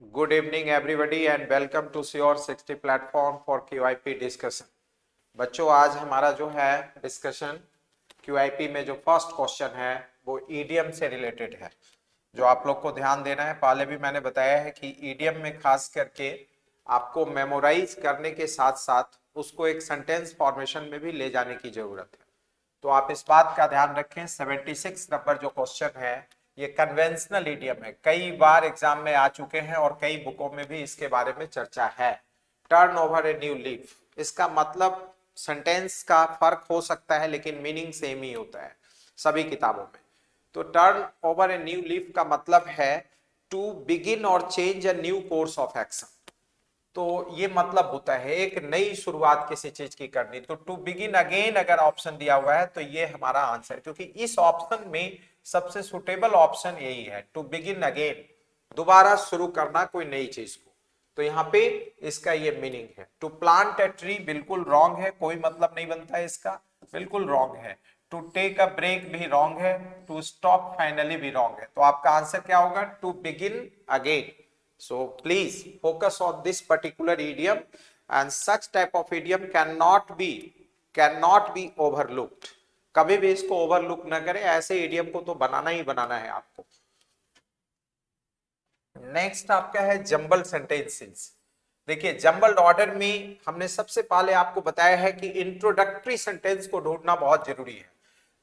Good evening everybody and welcome to Your 60 platform for QIP discussion। बच्चों आज हमारा जो है डिस्कशन QIP में जो फर्स्ट क्वेश्चन है वो ईडियम से रिलेटेड है। जो आप लोग को ध्यान देना है, पहले भी मैंने बताया है कि ईडियम में खास करके आपको मेमोराइज करने के साथ साथ उसको एक सेंटेंस फॉर्मेशन में भी ले जाने की जरूरत है। तो आप इस बात का ध्यान रखें। 76 नंबर जो क्वेश्चन है ये कन्वेंशनल इडियम है, कई बार एग्जाम में आ चुके हैं और कई बुकों में भी इसके बारे में चर्चा है। Turn over a new leaf, इसका मतलब सेंटेंस का फर्क हो सकता है लेकिन मीनिंग सेम ही होता है सभी किताबों में। तो turn over a new leaf का मतलब है टू बिगिन और change a new course of action. तो ये मतलब होता है एक नई शुरुआत किसी चीज की करनी। तो टू बिगिन अगेन अगर ऑप्शन दिया हुआ है तो ये हमारा आंसर, क्योंकि इस ऑप्शन में सबसे सुटेबल ऑप्शन यही है, टू बिगिन अगेन, दोबारा शुरू करना कोई नई चीज को। तो यहाँ पे इसका ये मीनिंग है। टू प्लांट अ ट्री बिल्कुल रॉन्ग है, कोई मतलब नहीं बनता है इसका, बिल्कुल रॉन्ग है। टू टेक अ ब्रेक भी रॉन्ग है, टू स्टॉप फाइनली भी रॉन्ग है। तो आपका आंसर क्या होगा? To begin again. So please focus on this particular idiom, and such type of idiom cannot be overlooked। कभी भी इसको ओवरलुक ना करें, ऐसे इडियम को तो बनाना ही बनाना है आपको। नेक्स्ट आपका है जंबल सेंटेंसेस। देखिए जंबल्ड ऑर्डर में हमने सबसे पहले आपको बताया है कि इंट्रोडक्टरी सेंटेंस को ढूंढना बहुत जरूरी है।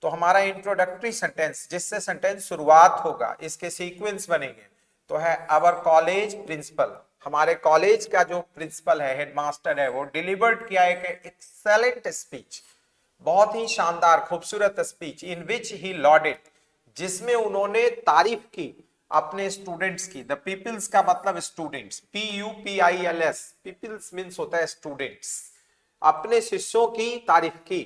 तो हमारा इंट्रोडक्टरी सेंटेंस जिससे सेंटेंस शुरुआत होगा, इसके सीक्वेंस बनेंगे, तो है आवर कॉलेज प्रिंसिपल। हमारे कॉलेज का जो प्रिंसिपल है, हेडमास्टर है, वो डिलीवर्ड किया एक एक्सेलेंट स्पीच, बहुत ही शानदार खूबसूरत स्पीच, इन विच ही लॉडेड, जिसमें उन्होंने तारीफ की अपने स्टूडेंट्स की। द पीपल्स का मतलब स्टूडेंट्स, PUPILS, पीपल्स मीन्स होता है स्टूडेंट्स, अपने शिष्यों की तारीफ की।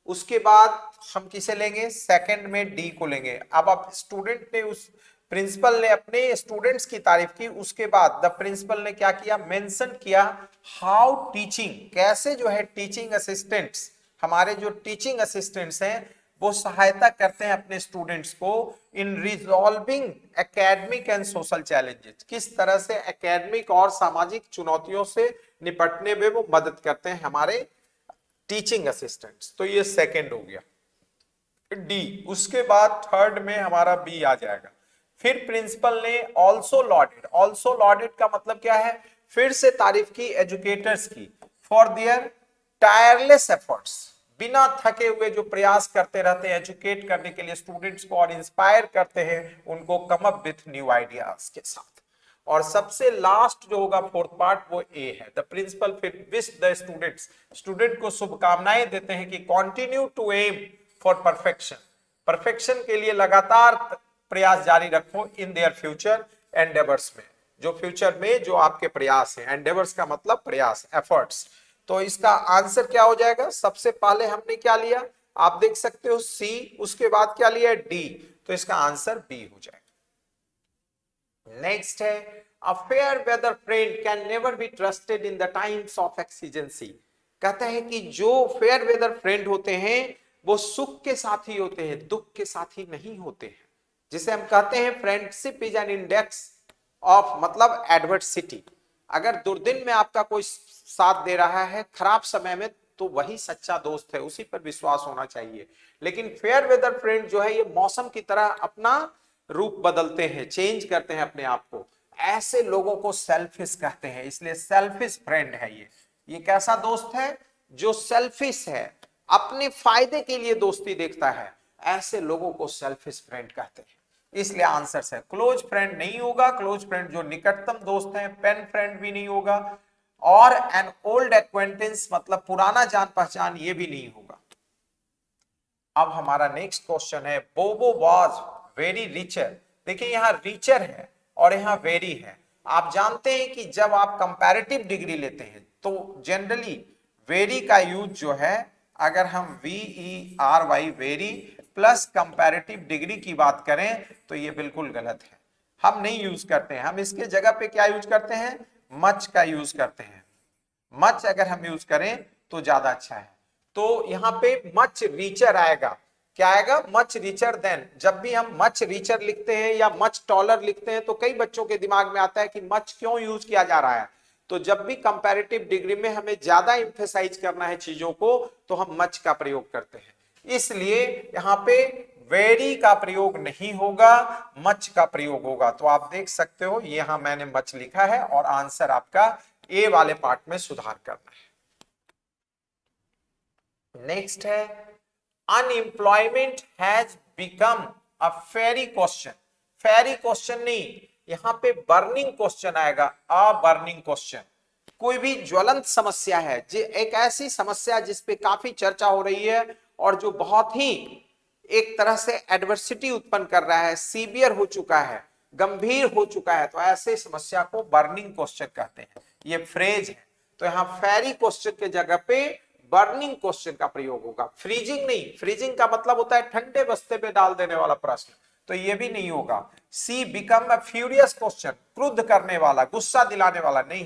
उसके बाद हम किसे लेंगे? सेकंड में डी को लेंगे। अब स्टूडेंट ने उस प्रिंसिपल ने अपने स्टूडेंट्स की तारीफ की, उसके बाद द प्रिंसिपल ने क्या किया? मेंशन किया हाउ टीचिंग, कैसे जो है टीचिंग असिस्टेंट्स, हमारे जो टीचिंग असिस्टेंट्स हैं वो सहायता करते हैं अपने स्टूडेंट्स को in resolving academic and social challenges, किस तरह से एकेडमिक और सामाजिक चुनौतियों से निपटने में वो मदद करते हैं हमारे टीचिंग असिस्टेंट्स। तो ये सेकंड हो गया डी। उसके बाद थर्ड में हमारा बी आ जाएगा। फिर प्रिंसिपल ने ऑल्सो लॉडेड, ऑल्सो लॉडेड का मतलब क्या है? फिर से तारीफ की एजुकेटर्स की फॉर देयर टायरलेस एफर्ट्स, बिना थके हुए जो प्रयास करते रहते हैं एजुकेट करने के लिए स्टूडेंट्स को और इंस्पायर करते हैं उनको come up with new ideas के साथ। और सबसे लास्ट जो होगा फोर्थ पार्ट, वो ए है। द प्रिंसिपल फिर विश द स्टूडेंट्स, स्टूडेंट को शुभकामनाएं देते हैं कि continue to aim for perfection, perfection के लिए लगातार प्रयास जारी रखो इन देयर फ्यूचर एंडेवर्स में, जो फ्यूचर में जो आपके प्रयास है। एंडेवर्स का मतलब प्रयास, एफर्ट्स। तो इसका आंसर क्या हो जाएगा? सबसे पहले हमने क्या लिया, आप देख सकते हो सी, उसके बाद क्या लिया? डी। तो इसका आंसर बी हो जाएगा। नेक्स्ट है a fair weather friend can never be trusted in the times of exigency. कहता है कि जो फेयर वेदर फ्रेंड होते हैं वो सुख के साथी होते हैं, दुख के साथी नहीं होते हैं। जिसे हम कहते हैं friendship is an index of, मतलब एडवर्सिटी। अगर दुर्दिन में आपका कोई साथ दे रहा है, खराब समय में, तो वही सच्चा दोस्त है, उसी पर विश्वास होना चाहिए। लेकिन फेयर वेदर फ्रेंड जो है ये मौसम की तरह अपना रूप बदलते हैं, चेंज करते हैं अपने आप को। ऐसे लोगों को सेल्फिश कहते हैं, इसलिए सेल्फिश फ्रेंड है ये कैसा दोस्त है? जो सेल्फिश है, अपने फायदे के लिए दोस्ती देखता है, ऐसे लोगों को सेल्फिश फ्रेंड कहते हैं। इसलिए आंसर है क्लोज फ्रेंड नहीं होगा। क्लोज फ्रेंड जो निकटतम दोस्त हैं, पेन फ्रेंड भी नहीं होगा, और एन ओल्ड एक्वेंटेंस मतलब पुराना जान पहचान ये भी नहीं होगा। अब हमारा नेक्स्ट क्वेश्चन है बोबो वाज वेरी रिचर। देखिए यहाँ रिचर है और यहाँ वेरी है। आप जानते हैं कि जब आप कंपैरेटिव डिग्री लेते हैं तो जनरली वेरी का यूज जो है, अगर हम VERY very plus comparative degree की बात करें तो ये बिल्कुल गलत है, हम नहीं यूज करते हैं। हम इसके जगह पे क्या यूज करते हैं? मच का यूज करते हैं। मच अगर हम यूज करें तो ज्यादा अच्छा है। तो यहाँ पे मच रीचर आएगा, क्या आएगा, मच रिचर देन। जब भी हम मच रिचर लिखते हैं या मच टॉलर लिखते हैं तो कई बच्चों के दिमाग में आता है कि मच क्यों यूज किया जा रहा है। तो जब भी कंपैरेटिव डिग्री में हमें ज्यादा इंफेसाइज करना है चीजों को तो हम मच का प्रयोग करते हैं, इसलिए यहाँ पे वेरी का प्रयोग नहीं होगा, मच का प्रयोग होगा। तो आप देख सकते हो यहां मैंने मच लिखा है और आंसर आपका ए वाले पार्ट में सुधार करना है। नेक्स्ट है unemployment has become a fiery question. Fiery question नहीं, यहां पे बर्निंग क्वेश्चन आएगा, अ बर्निंग क्वेश्चन। कोई भी ज्वलंत समस्या है, जो एक ऐसी समस्या जिसपे काफी चर्चा हो रही है और जो बहुत ही एक तरह से एडवर्सिटी उत्पन्न कर रहा है, सीवियर हो चुका है, गंभीर हो चुका है, तो ऐसे समस्या को बर्निंग क्वेश्चन कहते हैं। ये फ्रेज है। तो यहां फेरी क्वेश्चन के जगह पे बर्निंग क्वेश्चन का प्रयोग होगा, फ्रीजिंग नहीं। फ्रीजिंग का मतलब होता है ठंडे बस्ते पे डाल देने वाला प्रश्न, तो ये भी नहीं होगा। सी बिकम अ फ्यूरियस क्वेश्चन, क्रुद्ध करने वाला, गुस्सा दिलाने वाला नहीं।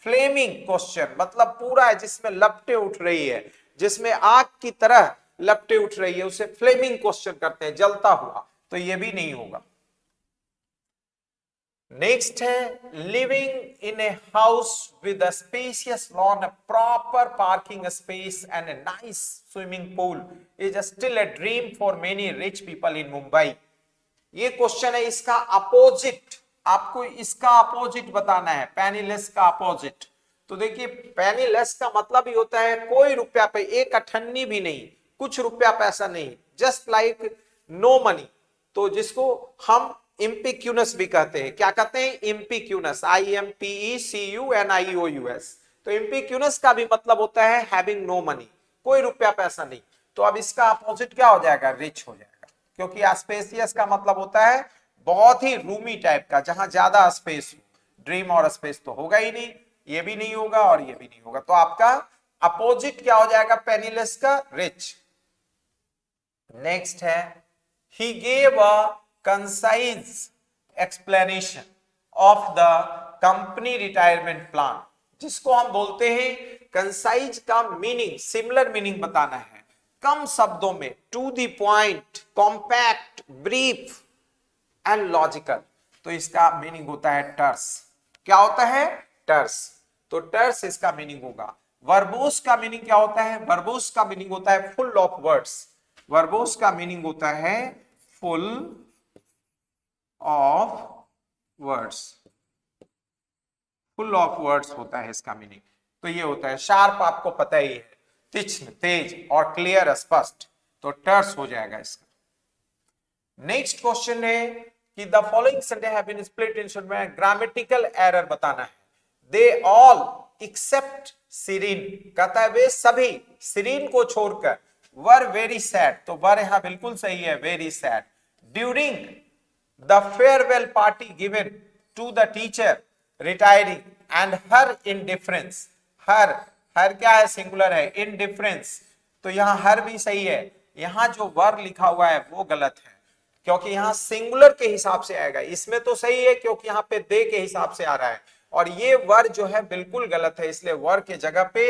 फ्लेमिंग क्वेश्चन मतलब पूरा है जिसमें लपटें उठ रही है, जिसमें आग की तरह लपटें उठ रही है, उसे फ्लेमिंग क्वेश्चन करते हैं, जलता हुआ, तो ये भी नहीं होगा। नेक्स्ट है living in a house with a spacious lawn, proper parking space and a nice swimming pool is still a dream for many rich people in Mumbai. ये क्वेश्चन है, इसका अपोजिट, आपको इसका अपोजिट बताना है, पेनीलेस का अपोजिट। तो देखिए पेनीलेस का मतलब ही होता है कोई रुपया पे, एक अठन्नी भी नहीं, कुछ रुपया पैसा नहीं, जस्ट लाइक नो मनी। तो जिसको हम इम्पिक्यूनस भी कहते हैं, क्या कहते हैं, इम्पिक्यूनस, IMPECUNIOUS। तो इम्पिक्यूनस का भी मतलब होता है हैविंग नो मनी, कोई रुपया पैसा नहीं। तो अब इसका अपोजिट क्या हो जाएगा, रिच हो जाएगा, क्योंकि स्पेसियस का मतलब होता है बहुत ही रूमी टाइप का, जहां ज्यादा स्पेस हो। ड्रीम और स्पेस तो होगा ही नहीं, ये भी नहीं होगा और ये भी नहीं होगा। तो आपका अपोजिट क्या हो जाएगा पेनीलेस का, रिच। नेक्स्ट है he gave a concise explanation of the company retirement plan, जिसको हम बोलते हैं कंसाइज का मीनिंग, सिमिलर मीनिंग बताना है, कम शब्दों में, to the point, compact, brief and logical. तो इसका मीनिंग होता है टर्स। क्या होता है, टर्स। तो टर्स इसका मीनिंग होगा। वर्बोस का मीनिंग क्या होता है, वर्बोस का मीनिंग होता है फुल ऑफ वर्ड्स। वर्बोस का मीनिंग होता है full of words, full of words होता है इसका मीनिंग। तो ये होता है शार्प, आपको पता ही है, तीक्ष्ण, तेज और क्लियर, स्पष्ट। तो टर्स हो जाएगा इसका। नेक्स्ट क्वेश्चन है कि the following sentence have been split in में ग्रामेटिकल एरर बताना है। दे ऑल एक्सेप्ट सीरीन, कहता है वे सभी सीरीन को छोड़कर वर वेरी सैड, तो वर यहां बिल्कुल सही है, very sad. During the farewell party given to the teacher retiring and her indifference, her, her क्या है, सिंगुलर है, इनडिफरेंस। तो यहां हर भी सही है, यहां जो वर लिखा हुआ है वो गलत है, क्योंकि यहां सिंगुलर के हिसाब से आएगा। इसमें तो सही है क्योंकि यहां पे दे के हिसाब से आ रहा है, और ये वर जो है बिल्कुल गलत है, इसलिए वर के जगह पे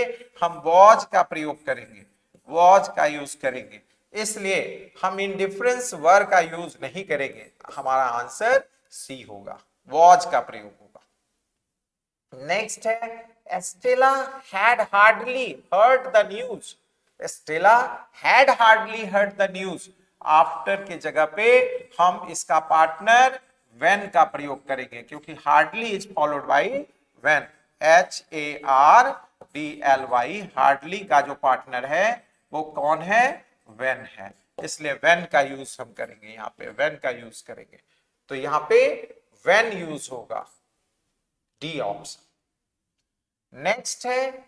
हम वॉज का प्रयोग करेंगे, वॉज का यूज करेंगे। इसलिए हम इंडिफरेंस वर का यूज नहीं करेंगे, हमारा आंसर सी होगा, वॉज का प्रयोग होगा। नेक्स्ट है Estella had hardly heard the news, Estella had hardly heard the news. After के जगह पे हम इसका पार्टनर व्हेन का प्रयोग करेंगे, क्योंकि hardly is followed by when, HARDLY, hardly का जो पार्टनर है वो कौन है, व्हेन है, इसलिए व्हेन का यूज हम करेंगे, यहाँ पे व्हेन का यूज करेंगे। तो यहाँ पे व्हेन यूज होगा, डी ऑप्शन। नेक्स्ट है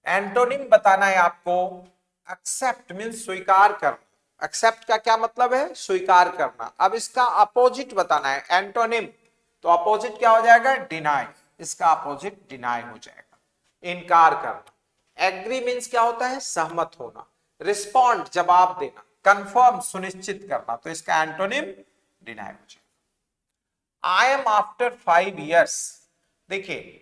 एंटोनिम बताना है आपको। एक्सेप्ट मींस स्वीकार करना, एक्सेप्ट का क्या मतलब है, स्वीकार करना। अब इसका अपोजिट बताना है, एंटोनिम, तो अपोजिट क्या हो जाएगा, डिनाई, इसका अपोजिट डिनाई हो जाएगा, इनकार करना। एग्री मींस क्या होता है, सहमत होना। रिस्पॉन्ड जवाब देना। कंफर्म सुनिश्चित करना, तो इसका एंटोनिम डिनाई हो जाएगा। आई एम आफ्टर 5 years, देखिए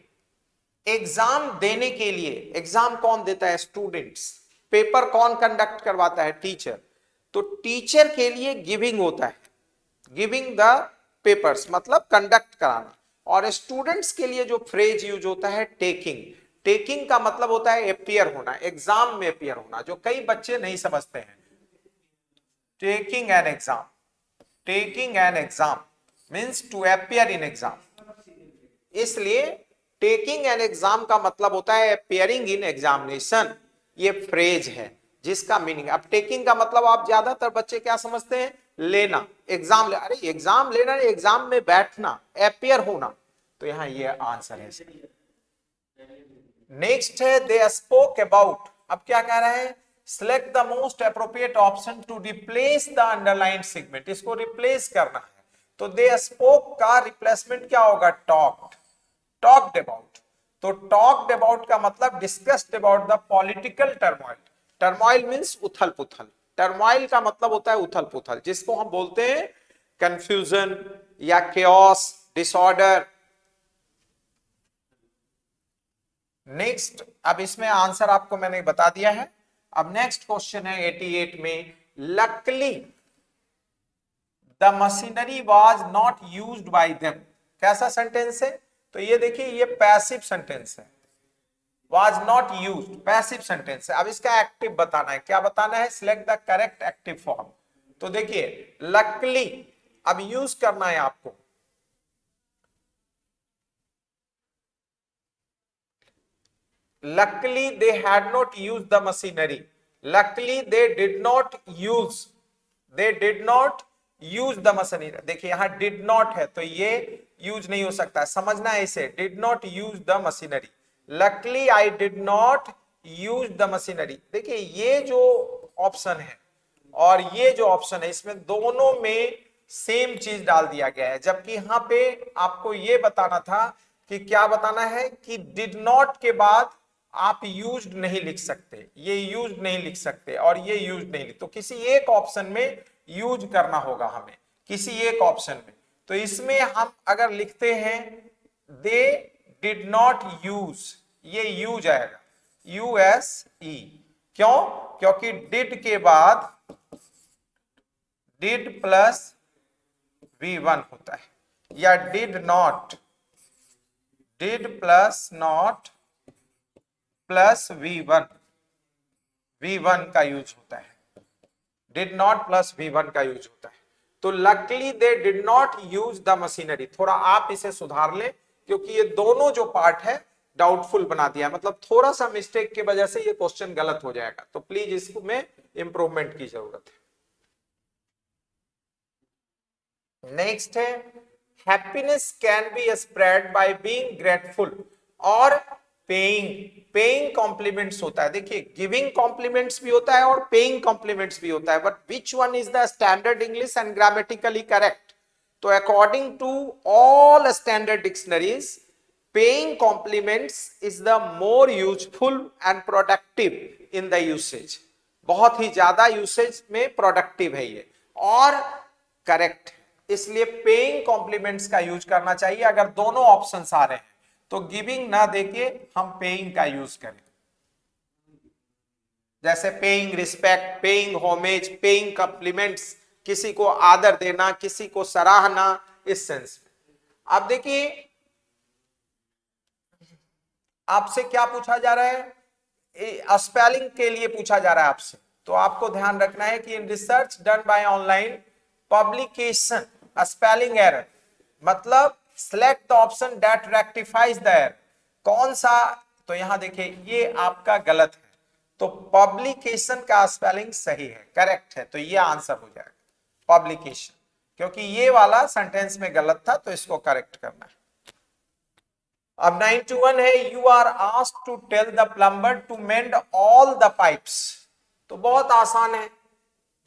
एग्जाम देने के लिए, एग्जाम कौन देता है, स्टूडेंट्स। पेपर कौन कंडक्ट करवाता है, टीचर। तो टीचर के लिए गिविंग होता है, गिविंग द पेपर्स मतलब कंडक्ट कराना, और स्टूडेंट्स के लिए जो फ्रेज यूज होता है टेकिंग। टेकिंग का मतलब होता है अपीयर होना, एग्जाम में अपीयर होना, जो कई बच्चे नहीं समझते हैं। Taking an exam, taking an exam means to appear in exam, इसलिए टेकिंग एन एग्जाम का मतलब होता है अपीयरिंग इन एग्जामिनेशन। ये फ्रेज है जिसका मीनिंग, अब टेकिंग का मतलब आप ज्यादातर बच्चे क्या समझते हैं, लेना, एग्जाम ले, अरे एग्जाम लेना, एग्जाम में बैठना, अपीयर होना, तो यहां ये आंसर है। नेक्स्ट है दे स्पोक अबाउट, अब क्या कह रहे हैं, select the most appropriate option to replace the underline segment, इसको रिप्लेस करना है, तो दे स्पोक का रिप्लेसमेंट क्या होगा, टॉक्ड, टॉक्ड अबाउट। तो टॉक्ड अबाउट का मतलब discussed about the political turmoil, turmoil means उथल पुथल, टर्मोइल का मतलब होता है उथल पुथल, जिसको हम बोलते हैं कंफ्यूजन या केओस, डिसऑर्डर। नेक्स्ट, अब इसमें आंसर आपको मैंने बता दिया है। अब नेक्स्ट क्वेश्चन है 88 में, luckily the machinery was not used by them, कैसा सेंटेंस है, तो ये देखिए ये पैसिव सेंटेंस है, was not used passive sentence है। अब इसका एक्टिव बताना है, क्या बताना है, select the correct active form. तो देखिए लकली, अब यूज करना है आपको, luckily they had not used the machinery, luckily they did not use, they did not use the machinery। देखिए यहां did not है तो ये यूज नहीं हो सकता, समझना है इसे, did not use the machinery, luckily I did not use the machinery। देखिए ये जो ऑप्शन है और ये जो ऑप्शन है, इसमें दोनों में सेम चीज डाल दिया गया है, जबकि यहां पे आपको ये बताना था कि क्या बताना है कि डिड नॉट के बाद आप यूज्ड नहीं लिख सकते, ये यूज्ड नहीं लिख सकते और ये यूज्ड नहीं लिख, तो किसी एक ऑप्शन में यूज करना होगा हमें, किसी एक ऑप्शन में। तो इसमें हम अगर लिखते हैं दे डिड नॉट यूज, ये यूज आएगा, यूएसई, क्यों, क्योंकि डिड के बाद डिड प्लस V1 होता है, या did not, did plus not plus V1, V1 का यूज होता है, डिड नॉट प्लस V1 का यूज होता है। तो luckily they did not use the machinery, थोड़ा आप इसे सुधार लें क्योंकि ये दोनों जो पार्ट है डाउटफुल बना दिया, मतलब थोड़ा सा मिस्टेक की वजह से ये क्वेश्चन गलत हो जाएगा, तो प्लीज इसमें इंप्रूवमेंट की जरूरत है। नेक्स्ट है happiness can be spread by being grateful और पेइंग, पेइंग कॉम्प्लीमेंट्स होता है, देखिए गिविंग कॉम्प्लीमेंट्स भी होता है और पेइंग कॉम्प्लीमेंट्स भी होता है, but which one is the standard English and grammatically correct, तो according to all standard dictionaries paying compliments is the more useful and productive in the usage, बहुत ही ज्यादा यूसेज में प्रोडक्टिव है ये और करेक्ट, इसलिए पेइंग कॉम्प्लीमेंट्स का यूज करना चाहिए। अगर दोनों ऑप्शंस आ रहे हैं तो गिविंग ना देके हम पेइंग का यूज करें, जैसे paying respect, paying homage, paying compliments, किसी को आदर देना, किसी को सराहना, इस सेंस में। अब देखिए आपसे क्या पूछा जा रहा है, स्पेलिंग के लिए पूछा जा रहा है आपसे, तो आपको ध्यान रखना है कि in research done by online publication spelling error, मतलब select the option that rectifies the error, कौन सा, तो यहां देखिए ये आपका गलत है, तो पब्लिकेशन का स्पेलिंग सही है, करेक्ट है, तो ये आंसर हो जाएगा पब्लिकेशन, क्योंकि ये वाला सेंटेंस में गलत था तो इसको करेक्ट करना है। अब 91 है you are asked to tell the plumber to mend all the pipes, तो बहुत आसान है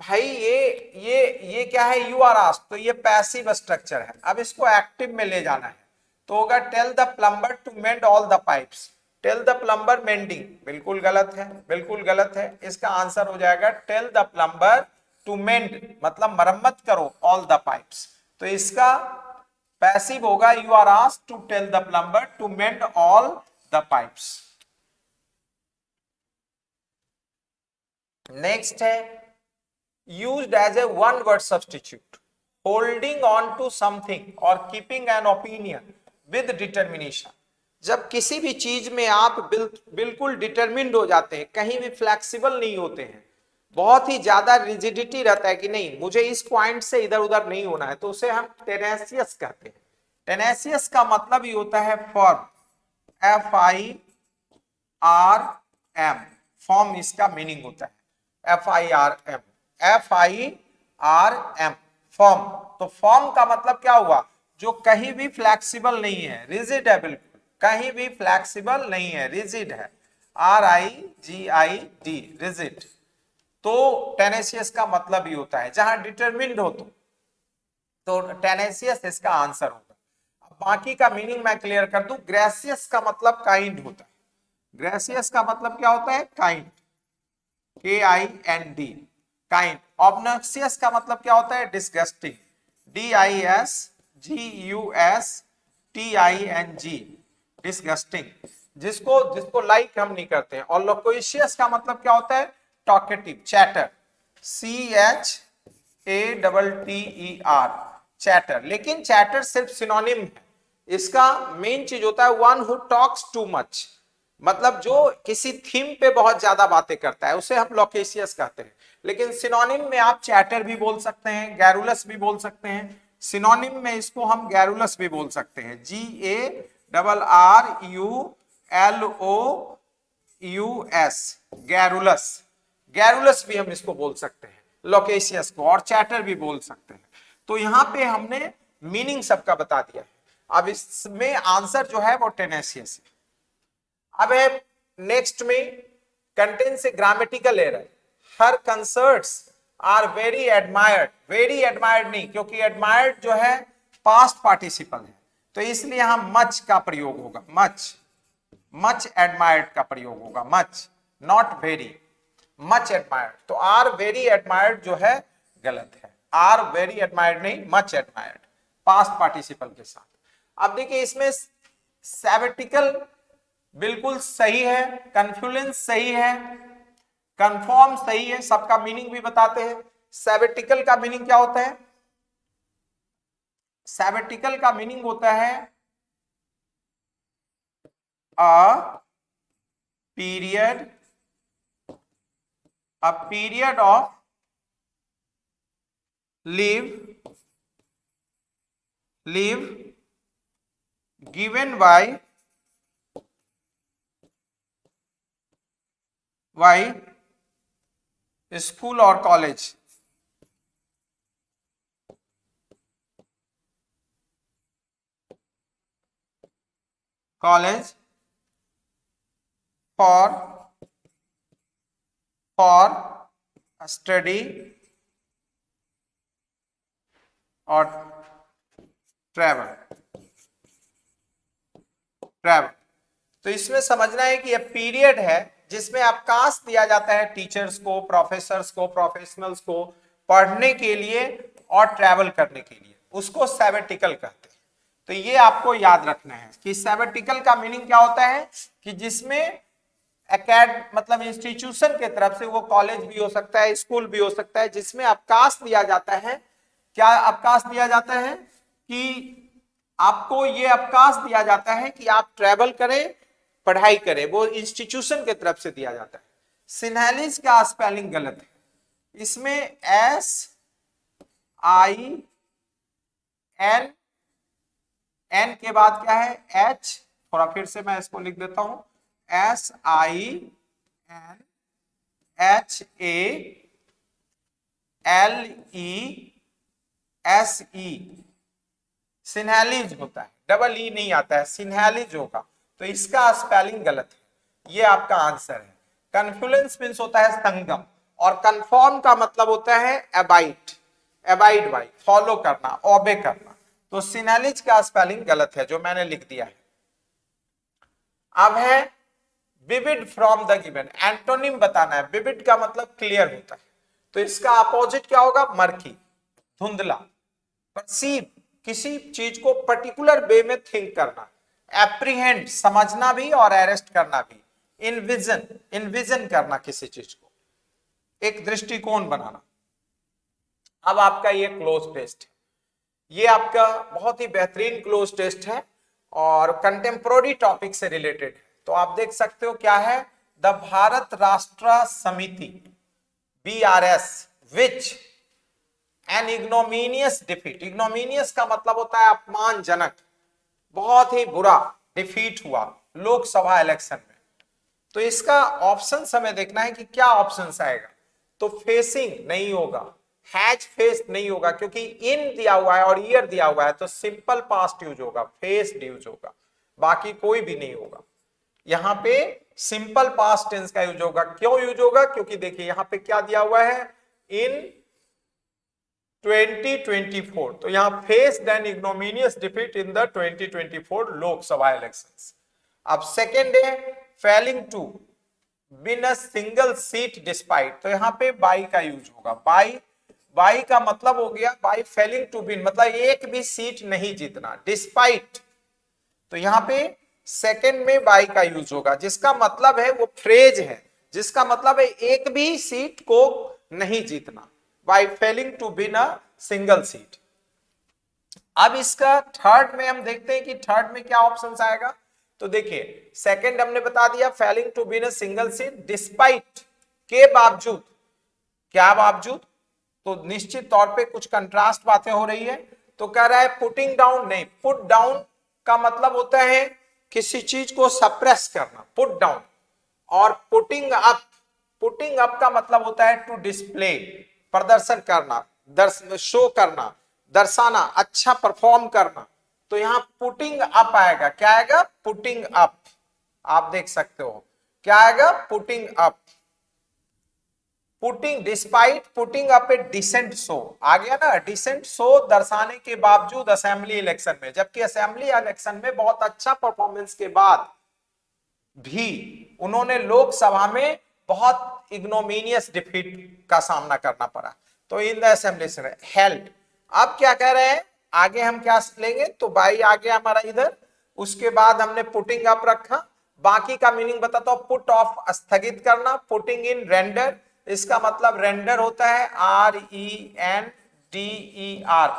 भाई, ये क्या है, यू आर आस्क्ड, तो ये पैसिव स्ट्रक्चर है, अब इसको एक्टिव में ले जाना है, तो होगा tell the plumber to mend all the pipes, tell the plumber mending, बिल्कुल गलत है, बिल्कुल गलत है, इसका आंसर हो जाएगा tell the plumber to mend, मतलब मरम्मत करो ऑल द पाइप्स, तो इसका पैसिव होगा you are asked to tell the plumber to mend all the pipes. Next है used as a one word substitute, holding on to something or keeping an opinion with determination. जब किसी भी चीज में आप बिल्कुल डिटरमिन्ड हो जाते हैं, कहीं भी फ्लेक्सिबल नहीं होते हैं, बहुत ही ज्यादा रिजिडिटी रहता है कि नहीं मुझे इस पॉइंट से इधर उधर नहीं होना है, तो उसे हम टेनेसियस कहते हैं। टेनेसियस का मतलब ही होता है फर्म, FIRM, फॉर्म इसका मीनिंग होता है FIRM, FIRM फॉर्म। तो फॉर्म का मतलब क्या हुआ, जो कहीं भी फ्लेक्सिबल नहीं है, रिजिड है, बिल्कुल कहीं भी फ्लेक्सिबल नहीं है, रिजिड है, RIGID, रिजिड। तो टेनेसियस का मतलब ही होता है जहां डिटरमिन्ड हो, तो टेनेसियस इसका आंसर होगा। अब बाकी का मीनिंग मैं क्लियर कर दूं। ग्रेसियस का मतलब काइंड होता है, ग्रेसियस का मतलब क्या होता है, काइंड, KIND, काइंड। ऑब्नॉक्सियस का मतलब क्या होता है, डिस्गस्टिंग, DISGUSTING, डिस्गस्टिंग, जिसको लाइक हम नहीं करते हैं। और लोक्वेशियस का मतलब क्या होता है, टॉकेटिव, चैटर, CHATTER, चैटर। लेकिन चैटर सिर्फ सिनोनिम है, इसका मेन चीज होता है one who talks too much, मतलब जो किसी थीम पे बहुत ज्यादा बातें करता है उसे हम लोकेशियस कहते हैं। लेकिन सिनोनिम में आप चैटर भी बोल सकते हैं, गैरुलस भी बोल सकते हैं। सिनोनिम में इसको हम गैरुलस भी बोल सकते हैं, GARRULOUS, गैरुलस, गैरुलस भी हम इसको बोल सकते हैं, लोकेशियस को, और चैटर भी बोल सकते हैं। तो यहां पे हमने मीनिंग सबका बता दिया है। अब इसमें आंसर जो है वो टेनेसियस है। अब है नेक्स्ट में कंटेन से grammatical error. Her concerts are very admired, very admired नहीं, क्योंकि एडमायर्ड जो है पास्ट पार्टिसिपल है, तो इसलिए यहां मच का प्रयोग होगा, मच एडमायर्ड का प्रयोग होगा, much, not very, much admired. तो आर वेरी एडमायर्ड जो है गलत है, आर वेरी एडमायर्ड नहीं, मच एडमायर्ड, पास्ट पार्टिसिपल के साथ। अब देखिए इसमें सैबेटिकल बिल्कुल सही है, कन्फ्लुएंस सही है, कन्फर्म सही है, सबका मीनिंग भी बताते हैं। सैबेटिकल का मीनिंग क्या होता है, सैबेटिकल का मीनिंग होता है a period of leave given by school or college, for study or travel। तो इसमें समझना है कि यह पीरियड है जिसमें अवकाश दिया जाता है टीचर्स को, प्रोफेसर्स को, प्रोफेशनल्स को पढ़ने के लिए और ट्रैवल करने के लिए, उसको सैबेटिकल कहते हैं। तो ये आपको याद रखना है कि सैबेटिकल का मीनिंग क्या होता है, कि जिसमें मतलब इंस्टीट्यूशन के तरफ से, वो कॉलेज भी हो सकता है, स्कूल भी हो सकता है, जिसमें अवकाश दिया जाता है। क्या अवकाश दिया जाता है, कि आपको ये अवकाश दिया जाता है कि आप ट्रैवल करें, पढ़ाई करें, वो इंस्टीट्यूशन के तरफ से दिया जाता है। सिन्हैलिज का स्पेलिंग गलत है, इसमें SIN के बाद क्या है, H, थोड़ा फिर से मैं इसको लिख देता हूं, SINHALESE, सिन्हैलिज होता है, डबल ई नहीं आता है, सिन्हैलिज होगा, तो इसका स्पेलिंग गलत है, ये आपका आंसर है। कन्फ्लुएंस मींस होता है संगम, और कन्फर्म का मतलब होता है अबाइड बाई, फॉलो करना, ओबे करना। तो सिन्हैलिज का स्पेलिंग गलत है जो मैंने लिख दिया है। अब है vivid from the given, antonym बताना है। विविड का मतलब क्लियर होता है, तो इसका अपोजिट क्या होगा, मर्की, धुंधला। परसीव, किसी चीज को पर्टिकुलर वे में थिंक करना। एप्रीहेंड, समझना भी और अरेस्ट करना भी। इनविजन करना, किसी चीज को एक दृष्टिकोण बनाना। अब आपका ये क्लोज टेस्ट है, ये आपका बहुत ही बेहतरीन क्लोज टेस्ट है और कंटेम्पोररी टॉपिक से रिलेटेड है। तो आप देख सकते हो क्या है, द भारत राष्ट्र समिति BRS विच एन इग्नोमिनियस डिफीट, इग्नोमिनियस का मतलब होता है अपमानजनक, बहुत ही बुरा डिफीट हुआ लोकसभा इलेक्शन में। तो इसका ऑप्शन हमें देखना है कि क्या ऑप्शन आएगा। तो फेसिंग नहीं होगा, हैज फेस्ड नहीं होगा क्योंकि इन दिया हुआ है और ईयर दिया हुआ है, तो सिंपल पास्ट यूज होगा, फेस्ड यूज होगा, बाकी कोई भी नहीं होगा। यहां पे सिंपल पास्ट टेंस का यूज होगा। क्यों यूज होगा? क्योंकि देखिए यहां पे क्या दिया हुआ है, इन 2024, तो यहां faced an ignominious defeat in the 2024 Lok Sabha elections. अब सेकेंड है failing to win a single seat despite, तो यहां पे बाई का यूज होगा। बाई का मतलब हो गया, बाई फेलिंग टू विन मतलब एक भी सीट नहीं जीतना, डिस्पाइट, तो यहां पे सेकंड में बाई का यूज होगा, जिसका मतलब है वो फ्रेज है जिसका मतलब है एक भी सीट को नहीं जीतना, by failing to win a single seat. अब इसका थर्ड में हम देखते हैं कि थर्ड में क्या ऑप्शन आएगा। तो देखिए सेकंड हमने बता दिया, failing to win a single seat despite, के बावजूद, क्या बावजूद, तो निश्चित तौर पे कुछ कंट्रास्ट बातें हो रही है। तो कह रहा है पुटिंग डाउन नहीं, पुट डाउन का मतलब होता है किसी चीज को सप्रेस करना, पुट डाउन, और पुटिंग अप का मतलब होता है टू डिस्प्ले, प्रदर्शन करना, शो करना, दर्शाना, अच्छा परफॉर्म करना। तो यहां पुटिंग अप आएगा, क्या आएगा, पुटिंग अप, आप देख सकते हो क्या आएगा, putting up. Putting despite putting up a decent show, आ गया ना, डिसेंट शो दर्शाने के बावजूद असेंबली इलेक्शन में, जबकि असेंबली इलेक्शन में बहुत अच्छा परफॉर्मेंस के बाद भी उन्होंने लोकसभा में बहुत इग्नोमिनियस डिफीट का सामना करना पड़ा। तो इन द असेंबली हेल्ड, अब क्या कह रहे हैं, आगे हम क्या लेंगे, तो बाई आ गया हमारा इधर, उसके बाद हमने पुटिंग अप रखा, बाकी का मीनिंग बताता हूं, पुट ऑफ स्थगित करना, पुटिंग इन रेंडर, इसका मतलब रेंडर होता है RENDER,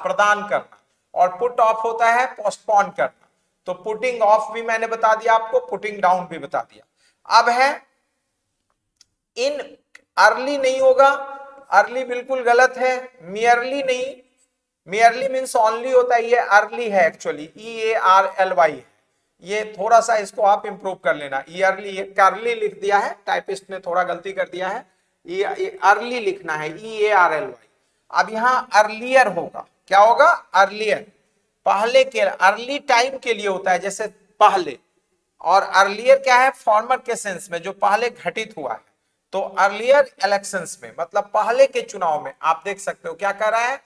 प्रदान करना, और पुट ऑफ होता है पोस्टपोन करना। तो पुटिंग ऑफ भी मैंने बता दिया आपको, पुटिंग डाउन भी बता दिया। अब है इन, अर्ली नहीं होगा, अर्ली बिल्कुल गलत है, मियरली नहीं, मियरली मीन्स ओनली होता है, ये अर्ली है एक्चुअली, EARLY है, ये थोड़ा सा इसको आप इंप्रूव कर लेना, ईयरली, ये करली लिख दिया है, टाइपिस्ट ने थोड़ा गलती कर दिया है, ये अर्ली लिखना है, EARLY। अब यहां अर्लियर होगा, क्या होगा, अर्लियर, पहले के, अर्ली टाइम के लिए होता है, जैसे पहले, और अर्लियर क्या है, फॉर्मर के सेंस में, जो पहले घटित हुआ है। तो अर्लियर इलेक्शंस में मतलब पहले के चुनाव में, आप देख सकते हो क्या कर रहा है,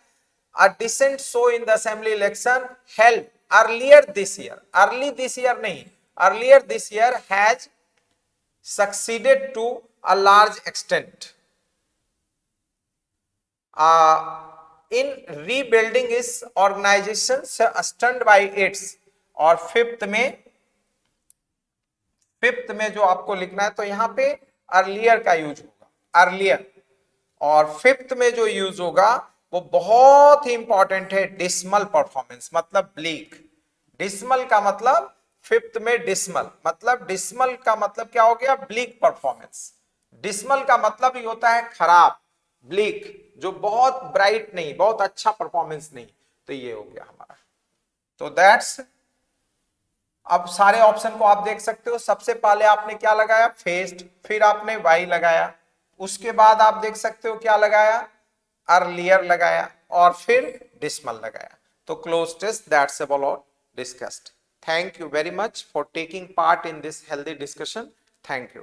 a dissent show in the assembly election held earlier this year, early this year नहीं, earlier this year has succeeded to a large extent in rebuilding its organization stunned by its, और फिफ्थ में जो आपको लिखना है, तो यहां पे अर्लियर का यूज होगा, अर्लियर, और फिफ्थ में जो यूज होगा वो बहुत ही इंपॉर्टेंट है, डिसमल परफॉर्मेंस, मतलब ब्लीक। डिसमल का मतलब, फिफ्थ में डिसमल मतलब, डिसमल का मतलब क्या हो गया, ब्लीक परफॉर्मेंस। डिसमल का मतलब ही होता है खराब, ब्लीक, जो बहुत ब्राइट नहीं, बहुत अच्छा परफॉर्मेंस नहीं, तो ये हो गया हमारा। तो दैट्स, अब सारे ऑप्शन को आप देख सकते हो, सबसे पहले आपने क्या लगाया, फेस्ड, फिर आपने वाई लगाया, उसके बाद आप देख सकते हो क्या लगाया, अर्लियर लगाया, और फिर डिसमल लगाया। तो cloze test, that's about discussed. Thank you very much for taking part in this healthy discussion. Thank you.